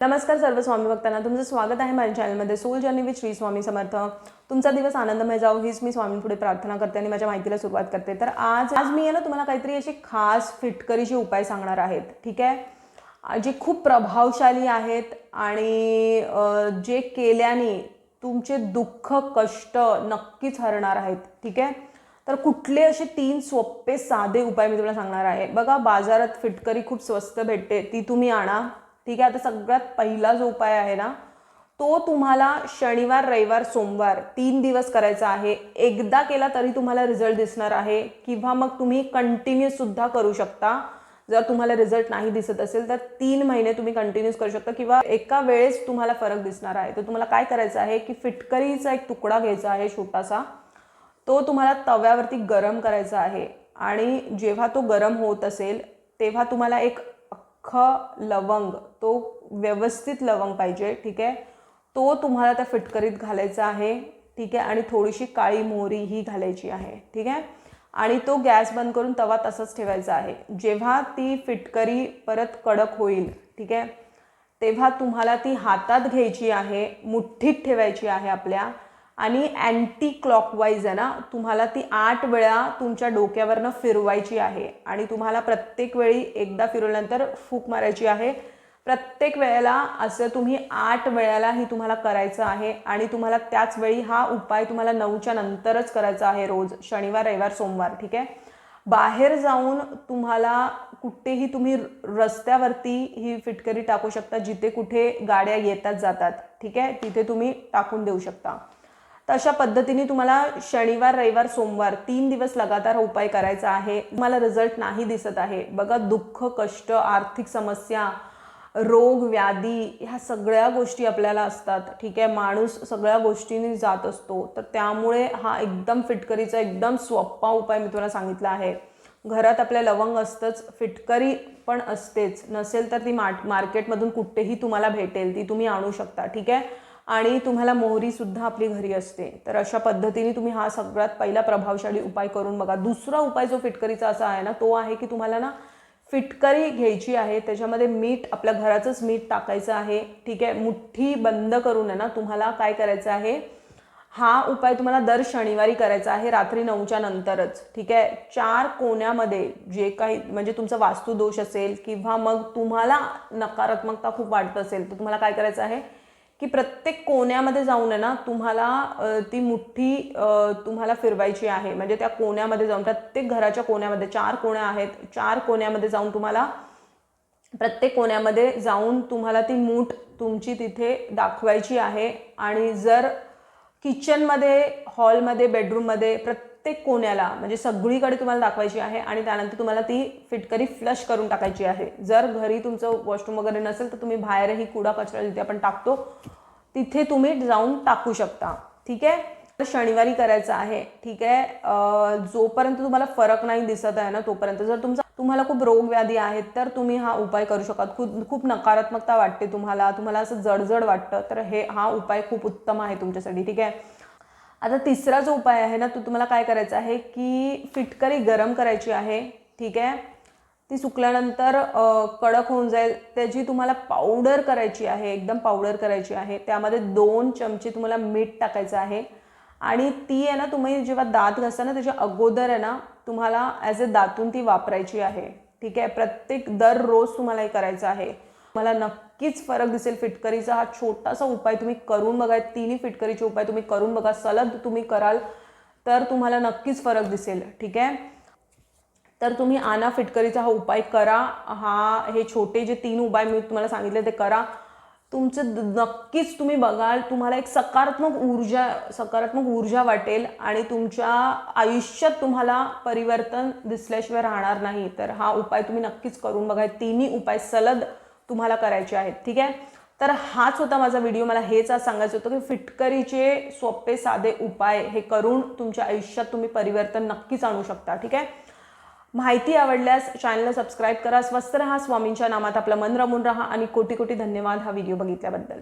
नमस्कार सर्व स्वामी भक्तांना, तुमचं स्वागत आहे माझ्या चॅनलमध्ये soul journey with Shri Swami Samarth. तुमचा दिवस आनंदमय जाओ हीच मी स्वामींपुढे प्रार्थना करते आणि माझ्या माहितीला सुरुवात करते। तर आज मी ना तुम्हाला काहीतरी अशी खास फिटकरीचे उपाय सांगणार आहेत, ठीक आहे, जे खूप प्रभावशाली आहेत आणि जे केल्याने तुमचे दुःख कष्ट नक्कीच हरणार आहेत, ठीक आहे। तर कुठले असे 3 सोपे साधे उपाय मी तुम्हाला सांगणार आहे। बघा, बाजारात फिटकरी खूप स्वस्त भेटते, ती तुम्ही आणा, ठीक आहे। आता सगळ्यात पहिला जो उपाय आहे ना, तो तुम्हाला शनिवार रविवार सोमवार 3 दिवस करायचा आहे। एकदा केला तरी तुम्हाला रिझल्ट दिसणार आहे, किंवा मग तुम्ही कंटिन्यू सुद्धा करू शकता। जर तुम्हाला रिझल्ट नाही दिसत असेल तर 3 महिने तुम्ही कंटिन्यूस करू शकता, किंवा एका वेळेस तुम्हाला फरक दिसणार आहे। तर तुम्हाला काय करायचं आहे की फिटकरीचा एक तुकडा घ्यायचा आहे छोटासा, तो तुम्हाला तव्यावरती गरम करायचा आहे। आणि जेव्हा तो गरम होत असेल तेव्हा तुम्हाला एक लवंग, तो व्यवस्थित लवंग पाहिजे, ठीक आहे, तो तुम्हाला त्या फिटकरीत घालायचा आहे, ठीक आहे। आणि थोडीशी काळी मोहरी ही घालायची आहे, ठीक आहे। आणि तो गॅस बंद करून तवा तसंच ठेवायचा आहे। जेव्हा ती फिटकरी परत कडक होईल, ठीक आहे, तेव्हा तुम्हाला ती हातात घ्यायची आहे, मुठ्ठीत ठेवायची आहे आपल्या, आणि अँटी क्लॉकवाईज आहे ना, तुम्हाला ती 8 वेळा तुमच्या डोक्यावरनं फिरवायची आहे। आणि तुम्हाला प्रत्येक वेळी एकदा फिरवल्यानंतर फूक मारायची आहे। प्रत्येक वेळेला असं तुम्ही 8 वेळेला ही तुम्हाला करायचं आहे। आणि तुम्हाला त्याच वेळी हा उपाय तुम्हाला 9च्या नंतरच करायचा आहे, रोज शनिवार रविवार सोमवार, ठीक आहे। बाहेर जाऊन तुम्हाला कुठेही तुम्ही रस्त्यावरती ही फिटकरी टाकू शकता, जिथे कुठे गाड्या येतात जातात, ठीक आहे, तिथे तुम्ही टाकून देऊ शकता। तर अशा पद्धतीने तुम्हाला शनिवार रविवार सोमवार 3 दिवस लगातार उपाय करायचा आहे। तुम्हाला रिझल्ट नाही दिसत आहे, बघा, दुःख कष्ट आर्थिक समस्या रोग व्याधी ह्या सगळ्या गोष्टी आपल्याला असतात, ठीक आहे। माणूस सगळ्या गोष्टींनी जात असतो, तर त्यामुळे हा एकदम फिटकरीचा एकदम सोपा उपाय मी तुम्हाला सांगितला आहे। घरात आपल्या लवंग असतंच, फिटकरी पण असतेच, नसेल तर ती मार्केटमधून कुठेही तुम्हाला भेटेल, ती तुम्ही आणू शकता, ठीक आहे। आणि तुम्हाला मोहरी सुद्धा आपली घरी असते। तर अशा पद्धतीने तुम्ही हा सगळ्यात पहिला प्रभावशाली उपाय करून बघा। दुसरा उपाय जो फिटकरीचा असा आहे ना, तो आहे की तुम्हाला ना फिटकरी घ्यायची आहे, त्याच्यामध्ये मीठ, आपल्या घराचंच मीठ टाकायचं आहे, ठीक आहे। मुठ्ठी बंद करून आहे ना तुम्हाला काय करायचं आहे, हा उपाय तुम्हाला दर शनिवारी करायचा आहे, रात्री 9च्या नंतरच, ठीक आहे। 4 कोण्यामध्ये जे काही म्हणजे तुमचा वास्तुदोष असेल, किंवा मग तुम्हाला नकारात्मकता खूप वाटत असेल, तर तुम्हाला काय करायचं आहे की प्रत्येक कोण्यामध्ये जाऊन आहे ना तुम्हाला ती मुठ्ठी तुम्हाला फिरवायची आहे। म्हणजे त्या कोण्यामध्ये जाऊन, प्रत्येक घराच्या कोण्यामध्ये 4 कोण्या आहेत, 4 कोण्यामध्ये जाऊन तुम्हाला, प्रत्येक कोण्यामध्ये जाऊन तुम्हाला ती मूठ तुमची तिथे दाखवायची आहे। आणि जर किचनमध्ये, हॉलमध्ये, बेडरूममध्ये, प्रत्येक कोण्याला, म्हणजे सगळीकडे तुम्हाला दाखवायची आहे। आणि त्यानंतर तुम्हाला ती फिटकरी फ्लश करून टाकायची आहे। जर घरी तुमचं वॉशरूम वगैरे नसेल तर तुम्ही बाहेरही कूडा कचरा जिथे आपण टाकतो तिथे तुम्ही जाऊन टाकू शकता, ठीक आहे। तर शनिवारी करायचं आहे, ठीक आहे। जोपर्यंत तुम्हाला फरक नाही दिसत आहे ना तोपर्यंत, जर तुम्हाला खूप रोग व्याधी आहेत तर तुम्ही हा उपाय करू शकता। खूप नकारात्मकता वाटते तुम्हाला असं जडजड वाटतं, तर हा उपाय खूप उत्तम आहे तुमच्यासाठी, ठीक आहे। आता तिसरा जो उपाय आहे ना, तो तुम्हाला काय करायचा आहे की फिटकरी गरम करायची आहे, ठीक आहे। ती सुकल्यानंतर कडक होऊन जाईल, त्याची तुम्हाला पावडर करायची आहे, एकदम पावडर करायची आहे। त्यामध्ये 2 चमचे तुम्हाला मीठ टाकायचं आहे। आणि ती आहे ना, तुम्ही जेव्हा दात घासता ना त्याच्या अगोदर आहे ना, तुम्हाला ॲज अ दातून ती वापरायची आहे, ठीक आहे। दररोज तुम्हाला हे करायचं आहे। मला नक्कीच फरक दिसेल फिटकरीचा। हा छोटासा उपाय तुम्ही करून बघा, 3 फिटकरीचे उपाय तुम्ही करून बघा, सलग तुम्ही कराल तर तुम्हाला नक्कीच फरक दिसेल, ठीक आहे। तर तुम्ही आणा फिटकरीचा हा उपाय करा। हे छोटे जे 3 उपाय मी तुम्हाला सांगितले ते करा, तुमचं नक्कीच तुम्ही बघाल, तुम्हाला एक सकारात्मक ऊर्जा वाटेल आणि तुमच्या आयुष्यात तुम्हाला परिवर्तन दिसल्याशिवाय राहणार नाही। तर हा उपाय तुम्ही नक्कीच करून बघा, 3 उपाय सलग तुम्हाला करायचे आहेत, ठीक आहे। तर हाच होता माझा व्हिडिओ। मला हेच आज सांगायचं होतं की फिटकरीचे सोपे साधे उपाय हे करून तुमच्या आयुष्यात तुम्ही परिवर्तन नक्कीच आणू शकता, ठीक आहे। माहिती आवडल्यास चॅनलला सबस्क्राईब करा। स्वस्थ रहा, स्वामींच्या नामात आपलं मन रमून राहा, आणि कोटी कोटी धन्यवाद हा व्हिडिओ बघितल्याबद्दल।